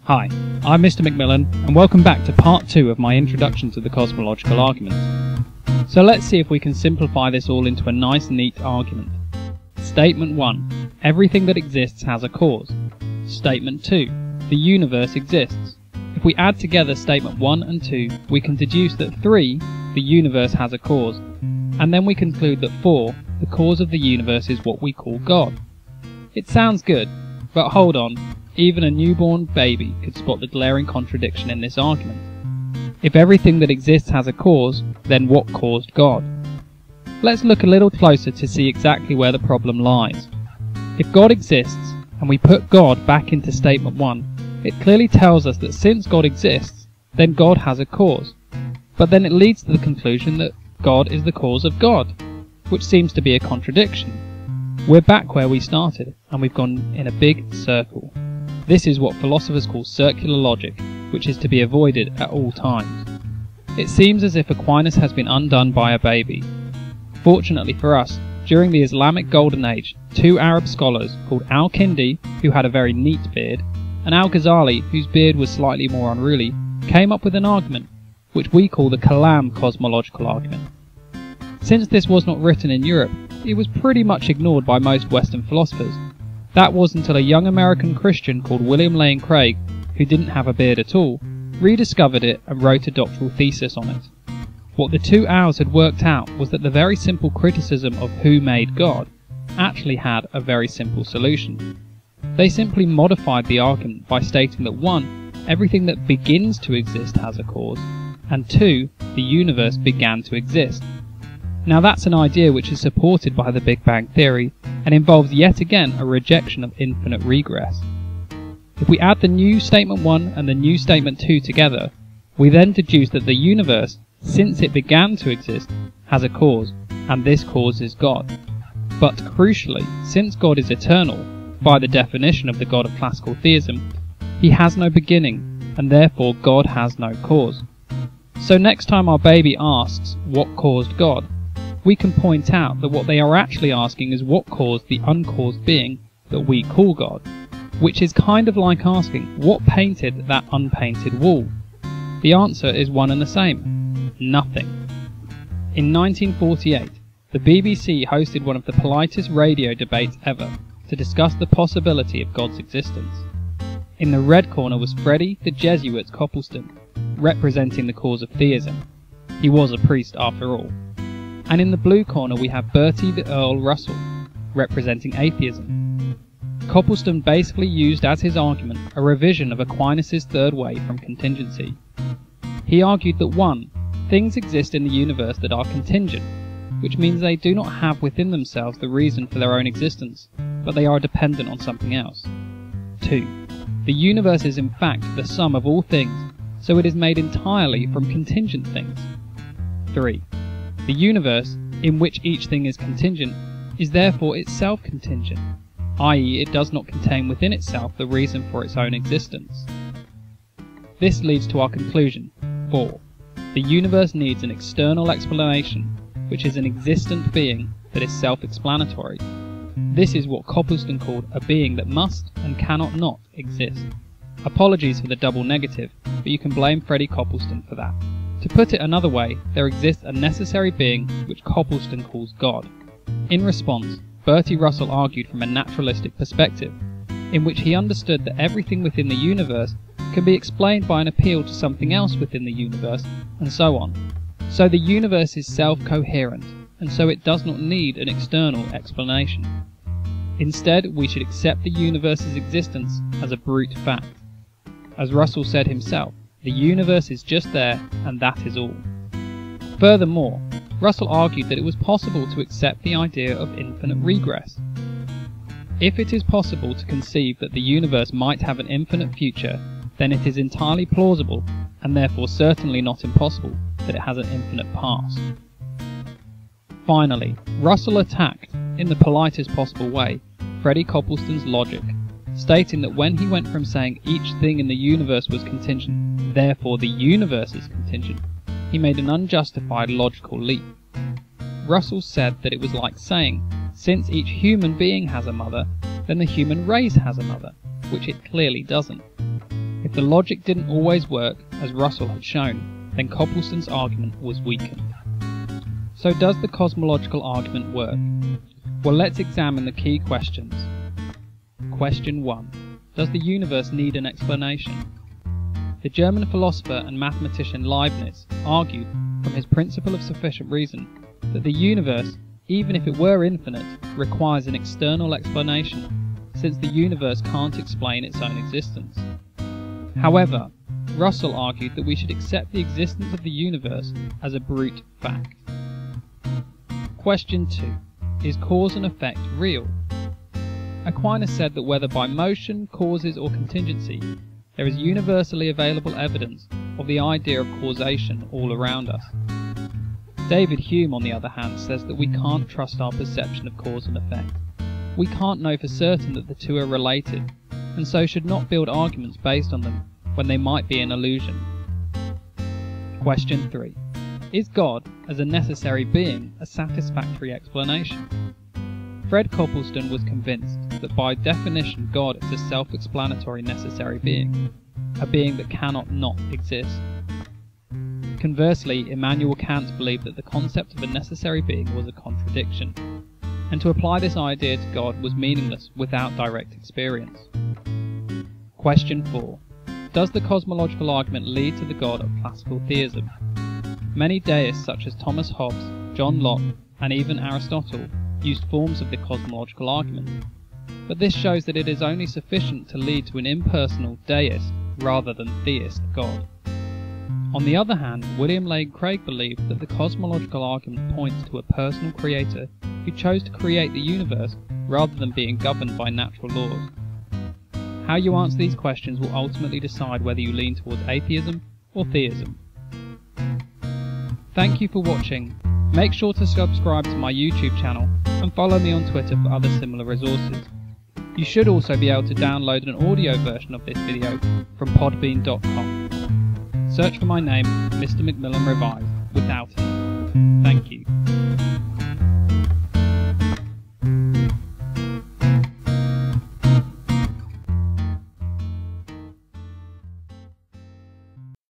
Hi, I'm Mr. McMillan, and welcome back to part 2 of my introduction to the cosmological argument. So let's see if we can simplify this all into a nice neat argument. Statement 1. Everything that exists has a cause. Statement 2. The universe exists. If we add together statement 1 and 2, we can deduce that 3. The universe has a cause. And then we conclude that 4. The cause of the universe is what we call God. It sounds good, but hold on. Even a newborn baby could spot the glaring contradiction in this argument. If everything that exists has a cause, then what caused God? Let's look a little closer to see exactly where the problem lies. If God exists, and we put God back into statement 1, it clearly tells us that since God exists, then God has a cause. But then it leads to the conclusion that God is the cause of God, which seems to be a contradiction. We're back where we started, and we've gone in a big circle. This is what philosophers call circular logic, which is to be avoided at all times. It seems as if Aquinas has been undone by a baby. Fortunately for us, during the Islamic Golden Age, 2 Arab scholars called Al-Kindi, who had a very neat beard, and Al-Ghazali, whose beard was slightly more unruly, came up with an argument, which we call the Kalam cosmological argument. Since this was not written in Europe, it was pretty much ignored by most Western philosophers. That was until a young American Christian called William Lane Craig, who didn't have a beard at all, rediscovered it and wrote a doctoral thesis on it. What the 2 owls had worked out was that the very simple criticism of who made God actually had a very simple solution. They simply modified the argument by stating that 1. Everything that begins to exist has a cause, and 2. The universe began to exist. Now that's an idea which is supported by the Big Bang Theory, and involves yet again a rejection of infinite regress. If we add the new statement 1 and the new statement 2 together, we then deduce that the universe, since it began to exist, has a cause, and this cause is God. But crucially, since God is eternal, by the definition of the God of classical theism, he has no beginning, and therefore God has no cause. So next time our baby asks, what caused God? We can point out that what they are actually asking is what caused the uncaused being that we call God, which is kind of like asking what painted that unpainted wall. The answer is one and the same: nothing. In 1948, the BBC hosted one of the politest radio debates ever to discuss the possibility of God's existence. In the red corner was Freddie the Jesuit's Koppelson, representing the cause of theism. He was a priest after all. And in the blue corner we have Bertie the Earl Russell, representing atheism. Koppelson basically used as his argument a revision of Aquinas' third way from contingency. He argued that 1. Things exist in the universe that are contingent, which means they do not have within themselves the reason for their own existence, but they are dependent on something else. 2. The universe is in fact the sum of all things, so it is made entirely from contingent things. 3. The universe, in which each thing is contingent, is therefore itself contingent, i.e. it does not contain within itself the reason for its own existence. This leads to our conclusion. 4. The universe needs an external explanation, which is an existent being that is self-explanatory. This is what Koppelson called a being that must and cannot not exist. Apologies for the double negative, but you can blame Freddie Koppelson for that. To put it another way, there exists a necessary being which Koppelson calls God. In response, Bertie Russell argued from a naturalistic perspective, in which he understood that everything within the universe can be explained by an appeal to something else within the universe, and so on. So the universe is self-coherent, and so it does not need an external explanation. Instead, we should accept the universe's existence as a brute fact. As Russell said himself, the universe is just there, and that is all. Furthermore, Russell argued that it was possible to accept the idea of infinite regress. If it is possible to conceive that the universe might have an infinite future, then it is entirely plausible, and therefore certainly not impossible, that it has an infinite past. Finally, Russell attacked, in the politest possible way, Freddie Koppelson's logic, stating that when he went from saying each thing in the universe was contingent, therefore the universe is contingent, he made an unjustified logical leap. Russell said that it was like saying, since each human being has a mother, then the human race has a mother, which it clearly doesn't. If the logic didn't always work, as Russell had shown, then Koppelson's argument was weakened. So does the cosmological argument work? Well, let's examine the key questions. Question 1. Does the universe need an explanation? The German philosopher and mathematician Leibniz argued, from his principle of sufficient reason, that the universe, even if it were infinite, requires an external explanation, since the universe can't explain its own existence. However, Russell argued that we should accept the existence of the universe as a brute fact. Question 2. Is cause and effect real? Aquinas said that whether by motion, causes or contingency, there is universally available evidence of the idea of causation all around us. David Hume, on the other hand, says that we can't trust our perception of cause and effect. We can't know for certain that the two are related, and so should not build arguments based on them when they might be an illusion. Question 3. Is God, as a necessary being, a satisfactory explanation? Fred Koppelson was convinced that by definition God is a self-explanatory necessary being, a being that cannot not exist. Conversely, Immanuel Kant believed that the concept of a necessary being was a contradiction, and to apply this idea to God was meaningless without direct experience. Question 4. Does the cosmological argument lead to the God of classical theism? Many deists such as Thomas Hobbes, John Locke, and even Aristotle used forms of the cosmological argument, but this shows that it is only sufficient to lead to an impersonal deist rather than theist God. On the other hand, William Lane Craig believed that the cosmological argument points to a personal creator who chose to create the universe rather than being governed by natural laws. How you answer these questions will ultimately decide whether you lean towards atheism or theism. Thank you for watching. Make sure to subscribe to my YouTube channel and follow me on Twitter for other similar resources. You should also be able to download an audio version of this video from podbean.com. Search for my name, MrMcMillanREvis, without it. Thank you.